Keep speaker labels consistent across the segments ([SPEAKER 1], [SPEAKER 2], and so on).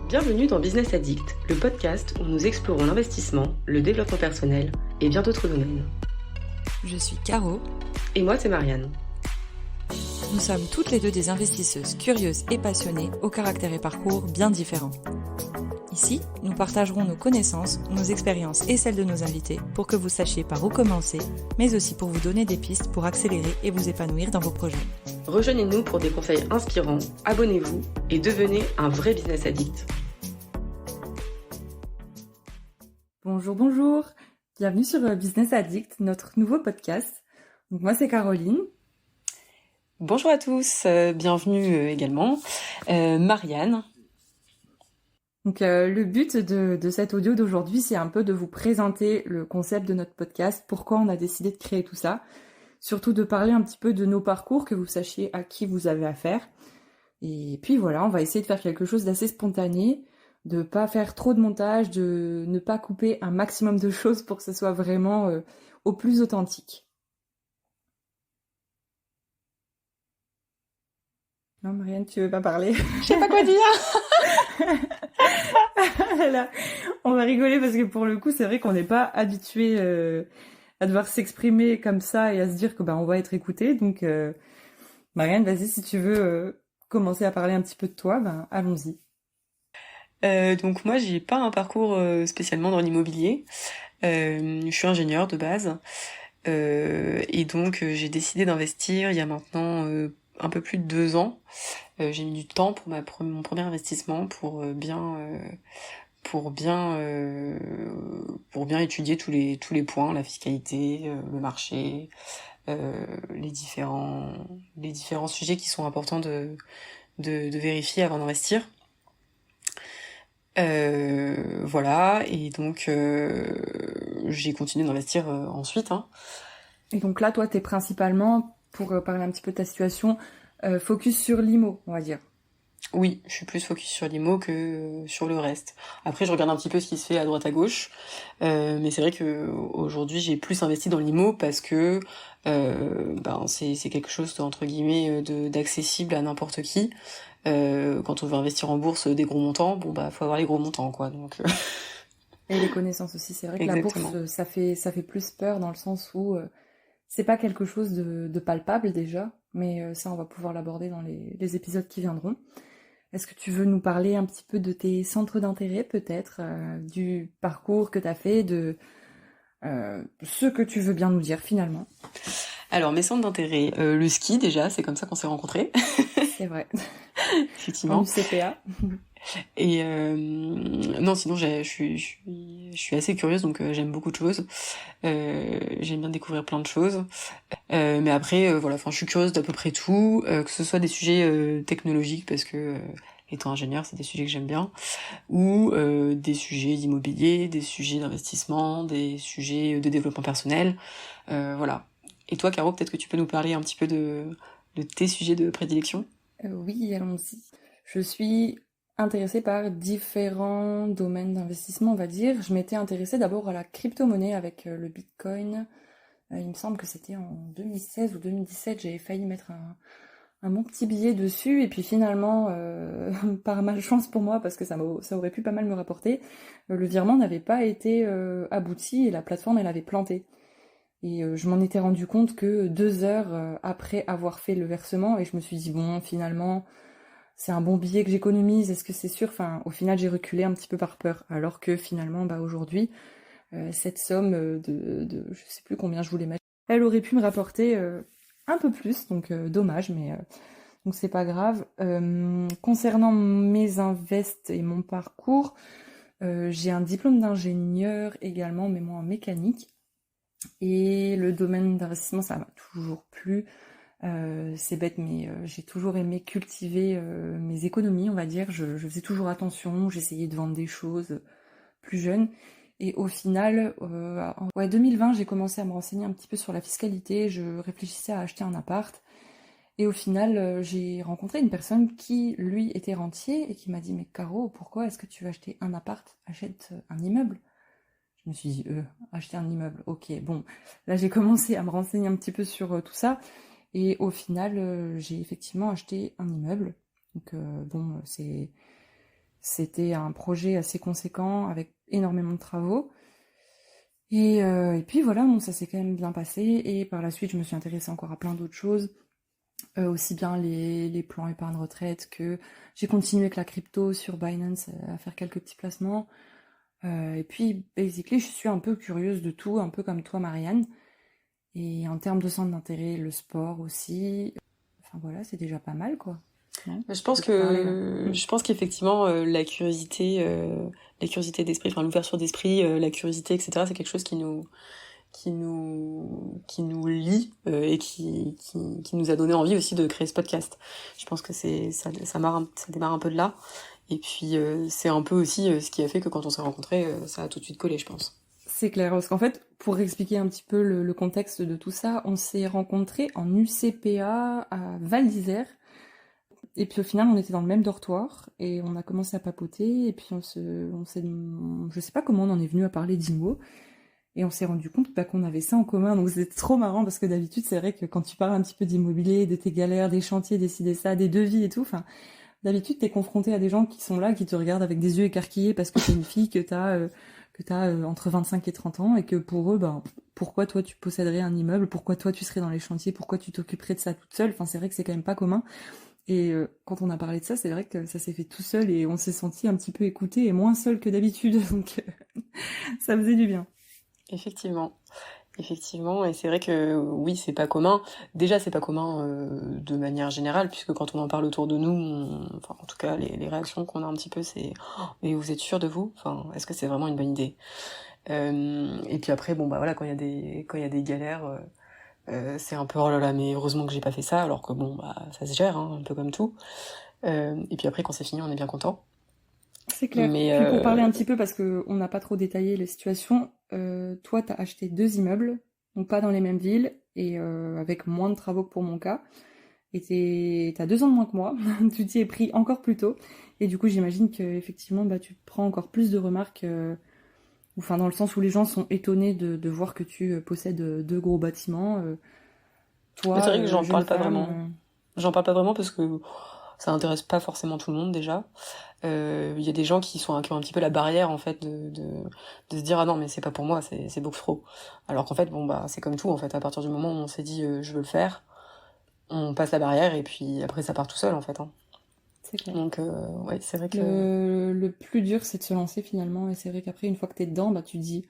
[SPEAKER 1] Bienvenue dans Business Addict, le podcast où nous explorons l'investissement, le développement personnel et bien d'autres domaines.
[SPEAKER 2] Je suis Caro.
[SPEAKER 1] Et moi, c'est Marianne.
[SPEAKER 2] Nous sommes toutes les deux des investisseuses curieuses et passionnées, au caractère et parcours bien différents. Ici, nous partagerons nos connaissances, nos expériences et celles de nos invités pour que vous sachiez par où commencer, mais aussi pour vous donner des pistes pour accélérer et vous épanouir dans vos projets.
[SPEAKER 1] Rejoignez-nous pour des conseils inspirants, abonnez-vous et devenez un vrai business addict.
[SPEAKER 3] Bonjour, bienvenue sur Business Addict, notre nouveau podcast. Donc moi c'est Caroline.
[SPEAKER 1] Bonjour à tous, bienvenue également, Marianne.
[SPEAKER 3] Donc le but de cet audio d'aujourd'hui, c'est un peu de vous présenter le concept de notre podcast, pourquoi on a décidé de créer tout ça, surtout de parler un petit peu de nos parcours, que vous sachiez à qui vous avez affaire. Et puis voilà, on va essayer de faire quelque chose d'assez spontané, de pas faire trop de montage, de ne pas couper un maximum de choses pour que ce soit vraiment au plus authentique. Non, Marianne, tu veux pas parler?
[SPEAKER 1] Je sais pas quoi dire.
[SPEAKER 3] Là, on va rigoler parce que pour le coup, c'est vrai qu'on n'est pas habitué à devoir s'exprimer comme ça et à se dire que on va être écouté. Donc, Marianne, vas-y, si tu veux commencer à parler un petit peu de toi, allons-y.
[SPEAKER 1] Donc moi, j'ai pas un parcours spécialement dans l'immobilier. Je suis ingénieure de base. Et donc j'ai décidé d'investir il y a maintenant un peu plus de 2 ans. J'ai mis du temps pour mon premier investissement pour bien étudier tous les points, la fiscalité, le marché, les différents sujets qui sont importants de vérifier avant d'investir. Voilà, et donc j'ai continué d'investir ensuite.
[SPEAKER 3] Et donc là, toi, t'es principalement, pour parler un petit peu de ta situation, focus sur l'IMO, on va dire.
[SPEAKER 1] Oui, je suis plus focus sur l'IMO que sur le reste. Après, je regarde un petit peu ce qui se fait à droite à gauche, mais c'est vrai que aujourd'hui, j'ai plus investi dans l'IMO parce que c'est quelque chose entre guillemets d'accessible à n'importe qui. Quand on veut investir en bourse des gros montants, faut avoir les gros montants, quoi. Donc
[SPEAKER 3] et les connaissances aussi. C'est vrai que
[SPEAKER 1] Exactement.
[SPEAKER 3] la bourse, ça fait plus peur dans le sens où c'est pas quelque chose de palpable déjà, mais ça, on va pouvoir l'aborder dans les épisodes qui viendront. Est-ce que tu veux nous parler un petit peu de tes centres d'intérêt, peut-être, du parcours que tu as fait, de ce que tu veux bien nous dire finalement?
[SPEAKER 1] Alors, mes centres d'intérêt, le ski déjà, c'est comme ça qu'on s'est rencontrés.
[SPEAKER 3] C'est vrai.
[SPEAKER 1] Effectivement.
[SPEAKER 3] Du CPA.
[SPEAKER 1] Et non, sinon je suis assez curieuse, donc j'aime beaucoup de choses. J'aime bien découvrir plein de choses. Mais après, je suis curieuse d'à peu près tout, que ce soit des sujets technologiques parce que étant ingénieur, c'est des sujets que j'aime bien, ou des sujets d'immobilier, des sujets d'investissement, des sujets de développement personnel. Voilà. Et toi, Caro, peut-être que tu peux nous parler un petit peu de tes sujets de prédilection?
[SPEAKER 3] Oui, allons-y. Je suis intéressée par différents domaines d'investissement, on va dire. Je m'étais intéressée d'abord à la crypto-monnaie avec le Bitcoin. Il me semble que c'était en 2016 ou 2017, j'avais failli mettre un bon petit billet dessus, et puis finalement, par malchance pour moi, parce que ça aurait pu pas mal me rapporter, le virement n'avait pas été abouti et la plateforme, elle avait planté. Et je m'en étais rendu compte que 2 heures après avoir fait le versement, et je me suis dit, bon, finalement, c'est un bon billet que j'économise, est-ce que c'est sûr? Enfin, au final, j'ai reculé un petit peu par peur, alors que finalement, aujourd'hui, cette somme de je sais plus combien je voulais mettre, elle aurait pu me rapporter un peu plus, donc dommage, mais donc c'est pas grave. Concernant mes invests et mon parcours, j'ai un diplôme d'ingénieur également, mais moi en mécanique. Et le domaine d'investissement, ça m'a toujours plu. C'est bête, mais j'ai toujours aimé cultiver mes économies, on va dire. Je faisais toujours attention, j'essayais de vendre des choses plus jeune. Et au final, en 2020, j'ai commencé à me renseigner un petit peu sur la fiscalité. Je réfléchissais à acheter un appart. Et au final, j'ai rencontré une personne qui, lui, était rentier et qui m'a dit « Mais Caro, pourquoi est-ce que tu veux acheter un appart? Achète un immeuble !» Je me suis dit acheter un immeuble, ok, bon. Là, j'ai commencé à me renseigner un petit peu sur tout ça. Et au final, j'ai effectivement acheté un immeuble. Donc, C'était un projet assez conséquent avec énormément de travaux. Et puis voilà, bon, ça s'est quand même bien passé. Et par la suite, je me suis intéressée encore à plein d'autres choses. Aussi bien les plans épargne retraite que j'ai continué avec la crypto sur Binance à faire quelques petits placements. Et puis, basically, je suis un peu curieuse de tout, un peu comme toi, Marianne. Et en termes de centre d'intérêt, le sport aussi. Enfin voilà, c'est déjà pas mal, quoi. Non?
[SPEAKER 1] Je pense
[SPEAKER 3] De te parler, là.
[SPEAKER 1] je pense qu'effectivement la curiosité d'esprit, enfin l'ouverture d'esprit, la curiosité, etc. C'est quelque chose qui nous lie et qui nous a donné envie aussi de créer ce podcast. Je pense que ça démarre un peu de là. Et puis c'est un peu aussi ce qui a fait que quand on s'est rencontrés, ça a tout de suite collé, je pense.
[SPEAKER 3] C'est clair, parce qu'en fait, pour expliquer un petit peu le contexte de tout ça, on s'est rencontrés en UCPA à Val d'Isère. Et puis au final, on était dans le même dortoir et on a commencé à papoter. Et puis je sais pas comment on en est venu à parler d'IMO. Et on s'est rendu compte qu'on avait ça en commun. Donc c'était trop marrant parce que d'habitude, c'est vrai que quand tu parles un petit peu d'immobilier, de tes galères, des chantiers, décider ça, des devis et tout, enfin, d'habitude, t'es confronté à des gens qui sont là, qui te regardent avec des yeux écarquillés parce que t'es une fille, que t'as entre 25 et 30 ans et que pour eux, ben, pourquoi toi tu posséderais un immeuble, pourquoi toi tu serais dans les chantiers, pourquoi tu t'occuperais de ça toute seule. Enfin, c'est vrai que c'est quand même pas commun. Et quand on a parlé de ça, c'est vrai que ça s'est fait tout seul et on s'est senti un petit peu écouté et moins seul que d'habitude. Donc ça faisait du bien.
[SPEAKER 1] Effectivement. Effectivement, et c'est vrai que oui, c'est pas commun. Déjà, c'est pas commun de manière générale, puisque quand on en parle autour de nous, enfin, en tout cas, les réactions qu'on a un petit peu, c'est oh, mais vous êtes sûr de vous? Enfin, est-ce que c'est vraiment une bonne idée? Et puis après, bon bah voilà, quand il y a des galères, c'est un peu oh là là, mais heureusement que j'ai pas fait ça, alors que bon bah ça se gère, hein, un peu comme tout. Et puis après, quand c'est fini, on est bien content.
[SPEAKER 3] C'est clair.
[SPEAKER 1] Mais
[SPEAKER 3] Puis pour parler un petit peu, parce qu'on n'a pas trop détaillé les situations, toi, t'as acheté 2 immeubles, donc pas dans les mêmes villes, et avec moins de travaux que pour mon cas. Et t'as 2 ans de moins que moi, tu t'y es pris encore plus tôt. Et du coup, j'imagine que effectivement, bah, tu prends encore plus de remarques, enfin dans le sens où les gens sont étonnés de voir que tu possèdes 2 gros bâtiments.
[SPEAKER 1] mais c'est
[SPEAKER 3] Toi,
[SPEAKER 1] vrai que j'en
[SPEAKER 3] jeune
[SPEAKER 1] parle pas
[SPEAKER 3] femme,
[SPEAKER 1] vraiment. J'en parle pas vraiment parce que ça intéresse pas forcément tout le monde déjà. Il y a des gens qui ont un petit peu la barrière en fait de se dire ah non mais c'est pas pour moi, c'est beaucoup trop. Alors qu'en fait bon bah c'est comme tout en fait, à partir du moment où on s'est dit je veux le faire, on passe la barrière et puis après ça part tout seul en fait, hein.
[SPEAKER 3] c'est clair.
[SPEAKER 1] Donc ouais, c'est vrai que
[SPEAKER 3] Le plus dur, c'est de se lancer finalement. Et c'est vrai qu'après, une fois que t'es dedans, bah, tu te dis,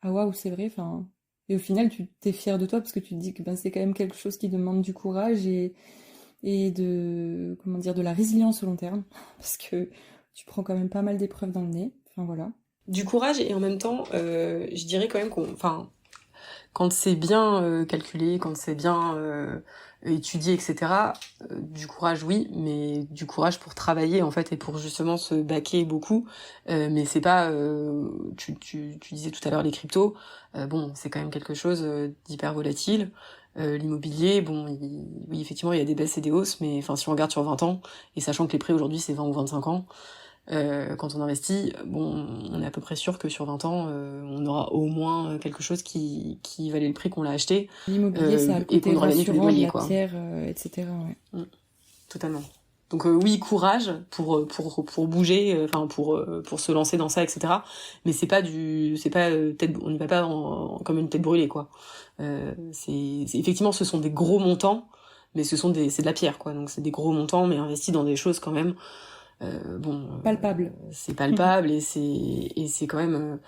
[SPEAKER 3] ah waouh, c'est vrai. Enfin, et au final, tu t'es fier de toi parce que tu te dis que ben, c'est quand même quelque chose qui demande du courage et comment dire, de la résilience au long terme. Parce que tu prends quand même pas mal d'épreuves dans le nez. Enfin voilà.
[SPEAKER 1] du courage et en même temps je dirais quand même quand c'est bien calculé, quand c'est bien étudié, etc. Du courage, oui, mais du courage pour travailler en fait et pour justement se baquer beaucoup. Mais c'est pas, tu disais tout à l'heure les cryptos. Bon, c'est quand même quelque chose d'hyper volatile. L'immobilier, bon, oui, effectivement, il y a des baisses et des hausses, mais enfin, si on regarde sur 20 ans, et sachant que les prix aujourd'hui c'est 20 ou 25 ans, quand on investit, bon, on est à peu près sûr que sur 20 ans, on aura au moins quelque chose qui valait le prix qu'on l'a acheté
[SPEAKER 3] L'immobilier, ça a le
[SPEAKER 1] et qu'on
[SPEAKER 3] côté
[SPEAKER 1] aura gagné tous les
[SPEAKER 3] rassurant de
[SPEAKER 1] loyers,
[SPEAKER 3] la
[SPEAKER 1] quoi.
[SPEAKER 3] pierre, etc. Ouais.
[SPEAKER 1] Totalement. Donc oui, courage pour bouger, enfin pour se lancer dans ça, etc. Mais c'est pas on n'y va pas comme une tête brûlée, quoi. Effectivement, ce sont des gros montants, mais c'est de la pierre, quoi. Donc c'est des gros montants, mais investis dans des choses quand même.
[SPEAKER 3] Palpable.
[SPEAKER 1] C'est palpable et c'est quand même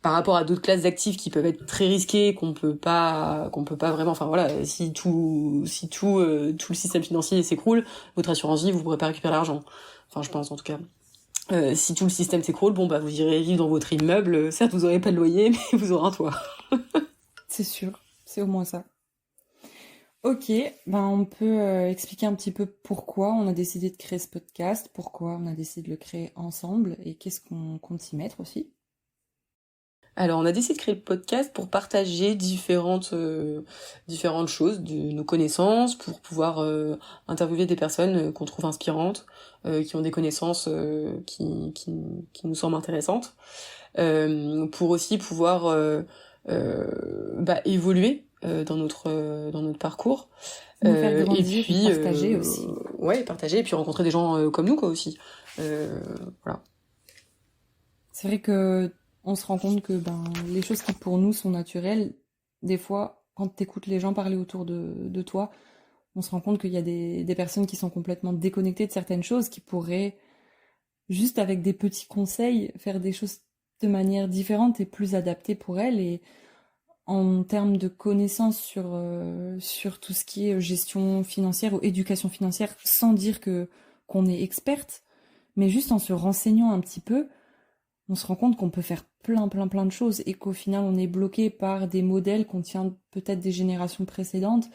[SPEAKER 1] par rapport à d'autres classes d'actifs qui peuvent être très risquées, qu'on peut pas vraiment, enfin voilà, si tout le système financier s'écroule, votre assurance vie, vous pourrez pas récupérer l'argent. Enfin, je pense en tout cas. Si tout le système s'écroule, bon bah vous irez vivre dans votre immeuble, certes vous aurez pas de loyer, mais vous aurez un toit.
[SPEAKER 3] C'est sûr, c'est au moins ça. Ok, ben on peut expliquer un petit peu pourquoi on a décidé de créer ce podcast, pourquoi on a décidé de le créer ensemble et qu'est-ce qu'on compte y mettre aussi.
[SPEAKER 1] Alors, on a décidé de créer le podcast pour partager différentes choses de nos connaissances, pour pouvoir interviewer des personnes qu'on trouve inspirantes, qui ont des connaissances qui nous semblent intéressantes, pour aussi pouvoir évoluer dans notre parcours.
[SPEAKER 3] Nous faire
[SPEAKER 1] Et
[SPEAKER 3] grandir
[SPEAKER 1] puis
[SPEAKER 3] et partager aussi.
[SPEAKER 1] ouais, partager et puis rencontrer des gens comme nous quoi aussi. Voilà.
[SPEAKER 3] C'est vrai que on se rend compte que les choses qui pour nous sont naturelles, des fois, quand t'écoutes les gens parler autour de toi, on se rend compte qu'il y a des personnes qui sont complètement déconnectées de certaines choses, qui pourraient, juste avec des petits conseils, faire des choses de manière différente et plus adaptée pour elles. Et en termes de connaissances sur tout ce qui est gestion financière ou éducation financière, sans dire qu'on est experte, mais juste en se renseignant un petit peu, on se rend compte qu'on peut faire plein de choses et qu'au final on est bloqué par des modèles qu'on tient peut-être des générations précédentes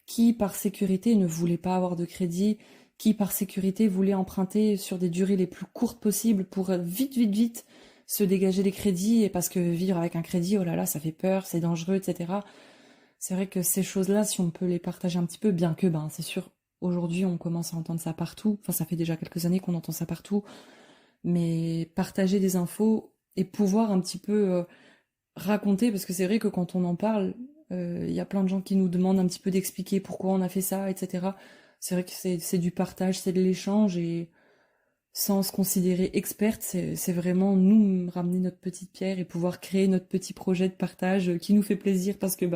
[SPEAKER 3] qui par sécurité ne voulaient pas avoir de crédit, qui par sécurité voulaient emprunter sur des durées les plus courtes possibles pour vite se dégager des crédits, et parce que vivre avec un crédit, oh là là, ça fait peur, c'est dangereux, etc. C'est vrai que ces choses-là, si on peut les partager un petit peu, bien que c'est sûr, aujourd'hui on commence à entendre ça partout, enfin ça fait déjà quelques années qu'on entend ça partout, mais partager des infos et pouvoir un petit peu raconter, parce que c'est vrai que quand on en parle, y a plein de gens qui nous demandent un petit peu d'expliquer pourquoi on a fait ça, etc. C'est vrai que c'est du partage, c'est de l'échange, et sans se considérer experte, c'est vraiment nous ramener notre petite pierre et pouvoir créer notre petit projet de partage qui nous fait plaisir, parce que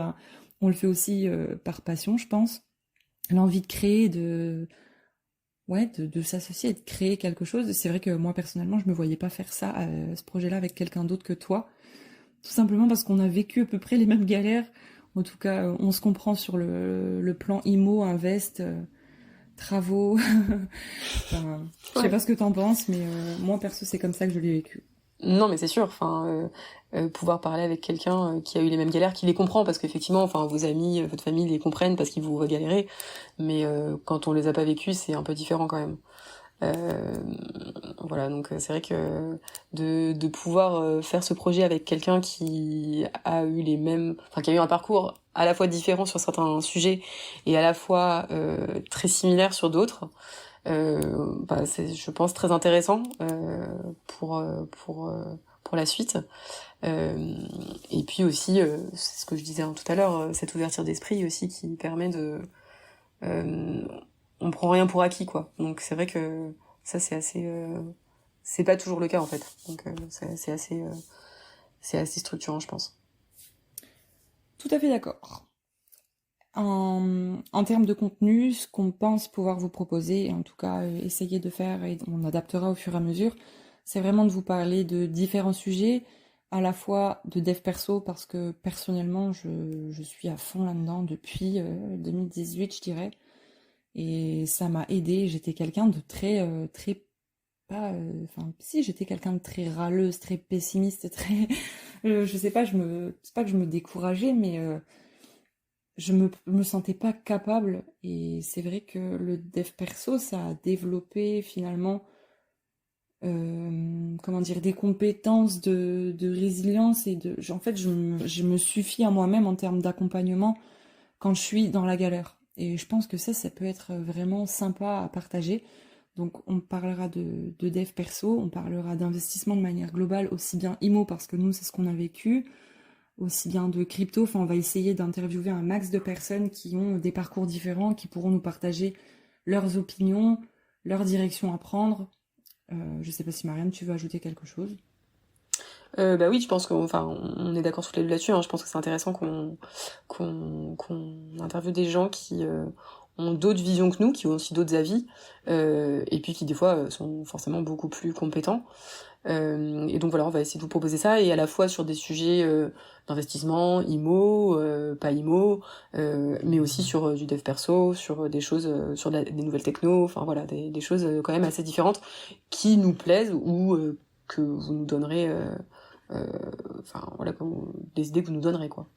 [SPEAKER 3] on le fait aussi par passion, je pense. L'envie de créer, de s'associer et de créer quelque chose. C'est vrai que moi, personnellement, je me voyais pas faire ça, ce projet-là, avec quelqu'un d'autre que toi. Tout simplement parce qu'on a vécu à peu près les mêmes galères. En tout cas, on se comprend sur le plan IMO, Invest, travaux. Enfin, je sais
[SPEAKER 1] Ouais.
[SPEAKER 3] pas ce que t'en penses, mais moi, perso, c'est comme ça que je l'ai vécu.
[SPEAKER 1] Non, mais c'est sûr. Enfin, pouvoir parler avec quelqu'un qui a eu les mêmes galères, qui les comprend, parce qu'effectivement, enfin, vos amis, votre famille les comprennent parce qu'ils vous voient galérer. Mais quand on les a pas vécus, c'est un peu différent quand même. Euh, voilà, donc c'est vrai que de pouvoir faire ce projet avec quelqu'un qui a eu les mêmes, enfin qui a eu un parcours à la fois différent sur certains sujets et à la fois très similaire sur d'autres, c'est, je pense, très intéressant pour la suite. Et puis aussi, c'est ce que je disais tout à l'heure, cette ouverture d'esprit aussi qui permet de euh, on prend rien pour acquis quoi. Donc c'est vrai que ça c'est assez c'est pas toujours le cas en fait. Donc c'est assez structurant je pense.
[SPEAKER 3] Tout à fait d'accord. En termes de contenu, ce qu'on pense pouvoir vous proposer, et en tout cas essayer de faire, et on adaptera au fur et à mesure, c'est vraiment de vous parler de différents sujets, à la fois de dev perso, parce que personnellement je suis à fond là-dedans depuis 2018, je dirais, et ça m'a aidé. J'étais quelqu'un de très pas, enfin si, j'étais quelqu'un de très râleuse, très pessimiste, très je sais pas, c'est pas que je me décourageais, mais je me sentais pas capable. Et c'est vrai que le dev perso, ça a développé finalement, comment dire, des compétences de résilience, et en fait, je me suffis à moi-même en termes d'accompagnement quand je suis dans la galère. Et je pense que ça peut être vraiment sympa à partager. Donc on parlera de dev perso, on parlera d'investissement de manière globale, aussi bien IMO, parce que nous, c'est ce qu'on a vécu, aussi bien de crypto. Enfin, on va essayer d'interviewer un max de personnes qui ont des parcours différents, qui pourront nous partager leurs opinions, leur direction à prendre. Je sais pas si Marianne, tu veux ajouter quelque chose?
[SPEAKER 1] Bah oui, je pense qu'on enfin on est d'accord toutes les deux là-dessus. Hein. Je pense que c'est intéressant qu'on interviewe des gens qui ont d'autres visions que nous, qui ont aussi d'autres avis, et puis qui des fois sont forcément beaucoup plus compétents. Et donc voilà, on va essayer de vous proposer ça, et à la fois sur des sujets d'investissement, IMO, pas IMO, mais aussi sur du dev perso, sur des choses, sur des nouvelles techno, enfin voilà, des choses quand même assez différentes qui nous plaisent ou que vous nous donnerez, euh, enfin voilà, des idées que vous nous donnerez quoi.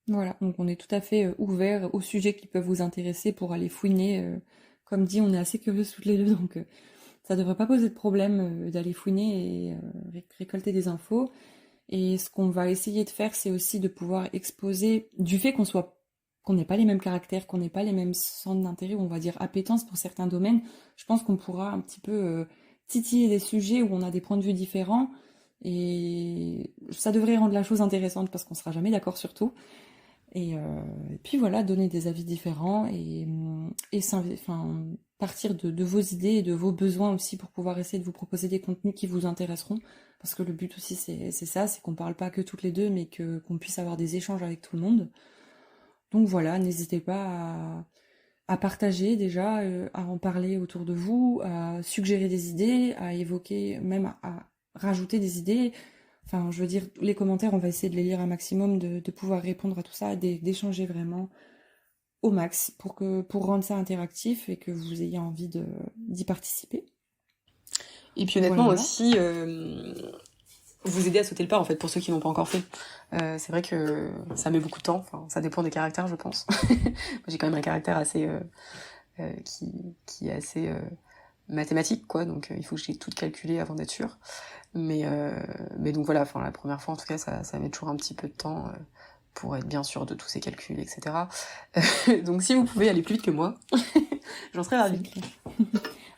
[SPEAKER 3] Voilà, donc on est tout à fait ouvert aux sujets qui peuvent vous intéresser pour aller fouiner. Comme dit, on est assez curieux toutes les deux, donc ça devrait pas poser de problème d'aller fouiner et récolter des infos. Et ce qu'on va essayer de faire, c'est aussi de pouvoir exposer, du fait qu'on n'ait pas les mêmes caractères, qu'on n'ait pas les mêmes centres d'intérêt, ou on va dire appétence pour certains domaines. Je pense qu'on pourra un petit peu titiller des sujets où on a des points de vue différents, et ça devrait rendre la chose intéressante parce qu'on sera jamais d'accord sur tout. Et puis voilà, donner des avis différents, et enfin, partir de vos idées et de vos besoins aussi pour pouvoir essayer de vous proposer des contenus qui vous intéresseront. Parce que le but aussi, c'est ça, c'est qu'on parle pas que toutes les deux, mais qu'on puisse avoir des échanges avec tout le monde. Donc voilà, n'hésitez pas à partager déjà, à en parler autour de vous, à suggérer des idées, à évoquer, même à rajouter des idées. Enfin, je veux dire, les commentaires, on va essayer de les lire un maximum, de pouvoir répondre à tout ça, d'échanger vraiment au max pour rendre ça interactif et que vous ayez envie d'y participer.
[SPEAKER 1] Et puis honnêtement
[SPEAKER 3] Voilà.
[SPEAKER 1] aussi, vous aider à sauter le pas en fait pour ceux qui n'ont pas encore fait. C'est vrai que ça met beaucoup de temps. Enfin, ça dépend des caractères, je pense. Moi, j'ai quand même un caractère assez qui est assez mathématique, quoi. Donc il faut que j'ai tout calculé avant d'être sûre. Mais donc voilà. Enfin, la première fois, en tout cas, ça met toujours un petit peu de temps pour être bien sûr de tous ces calculs, etc. Donc si vous pouvez aller plus vite que moi, j'en serais ravie.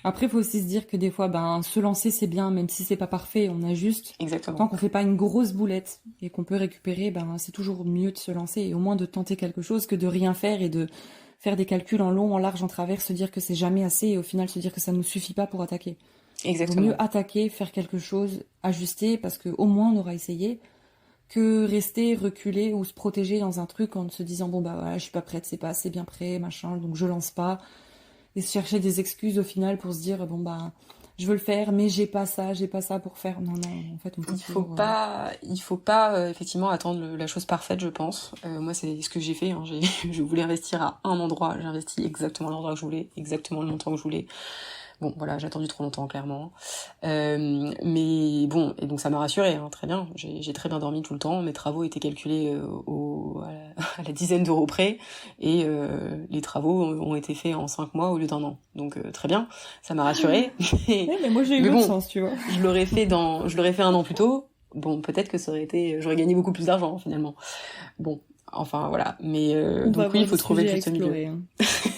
[SPEAKER 3] Après, il faut aussi se dire que des fois, se lancer, c'est bien, même si c'est pas parfait, on ajuste.
[SPEAKER 1] Exactement.
[SPEAKER 3] Tant qu'on fait pas une grosse boulette et qu'on peut récupérer, c'est toujours mieux de se lancer et au moins de tenter quelque chose que de rien faire et de faire des calculs en long, en large, en travers, se dire que c'est jamais assez et au final se dire que ça nous suffit pas pour attaquer.
[SPEAKER 1] Exactement.
[SPEAKER 3] Il vaut mieux attaquer, faire quelque chose, ajuster, parce que au moins on aura essayé, que rester, reculer ou se protéger dans un truc en se disant voilà, je suis pas prête, c'est pas assez bien prêt, machin, donc je lance pas. Et se chercher des excuses au final pour se dire je veux le faire mais j'ai pas ça pour faire. Non, en fait on peut
[SPEAKER 1] il faut pas effectivement attendre la chose parfaite, je pense. Moi c'est ce que j'ai fait, hein. Je voulais investir à un endroit, j'ai investi exactement à l'endroit que je voulais, exactement le montant que je voulais. Bon, voilà, j'ai attendu trop longtemps, clairement. Mais bon, et donc ça m'a rassurée, hein, très bien. J'ai très bien dormi tout le temps. Mes travaux étaient calculés à la dizaine d'euros près. Et les travaux ont été faits en 5 mois au lieu d'1 an. Donc très bien, ça m'a rassurée.
[SPEAKER 3] Mais moi j'ai eu l'autre sens, tu vois.
[SPEAKER 1] Je l'aurais fait 1 an plus tôt. Bon, peut-être que j'aurais gagné beaucoup plus d'argent, finalement. Bon. Enfin voilà, mais donc oui, il faut trouver le juste milieu.
[SPEAKER 3] Hein.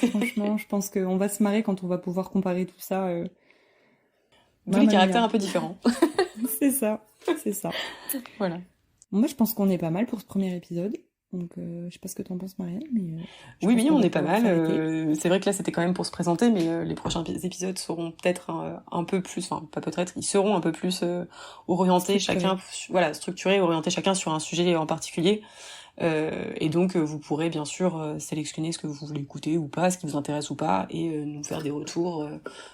[SPEAKER 3] Franchement, je pense qu'on va se marrer quand on va pouvoir comparer tout ça.
[SPEAKER 1] Tous les caractères un peu différents.
[SPEAKER 3] C'est ça.
[SPEAKER 1] Voilà.
[SPEAKER 3] Moi, je pense qu'on est pas mal pour ce premier épisode. Donc, je sais pas ce que t'en penses, Marianne, mais
[SPEAKER 1] oui, on est pas mal. C'est vrai que là, c'était quand même pour se présenter, mais les prochains épisodes seront peut-être un peu plus, enfin pas peut-être, ils seront un peu plus orientés structurés, orientés chacun sur un sujet en particulier. Et donc vous pourrez bien sûr sélectionner ce que vous voulez écouter ou pas, ce qui vous intéresse ou pas, et nous faire des retours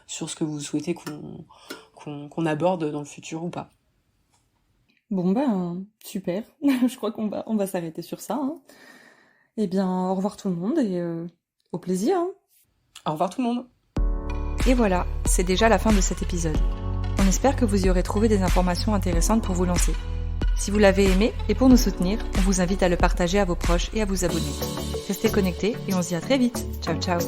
[SPEAKER 1] sur ce que vous souhaitez qu'on aborde dans le futur ou pas.
[SPEAKER 3] Bon super. Je crois qu'on va s'arrêter sur ça. Hein. Eh bien, au revoir tout le monde et au plaisir. Hein.
[SPEAKER 1] Au revoir tout le monde.
[SPEAKER 2] Et voilà, c'est déjà la fin de cet épisode. On espère que vous y aurez trouvé des informations intéressantes pour vous lancer. Si vous l'avez aimé et pour nous soutenir, on vous invite à le partager à vos proches et à vous abonner. Restez connectés et on se dit à très vite. Ciao ciao.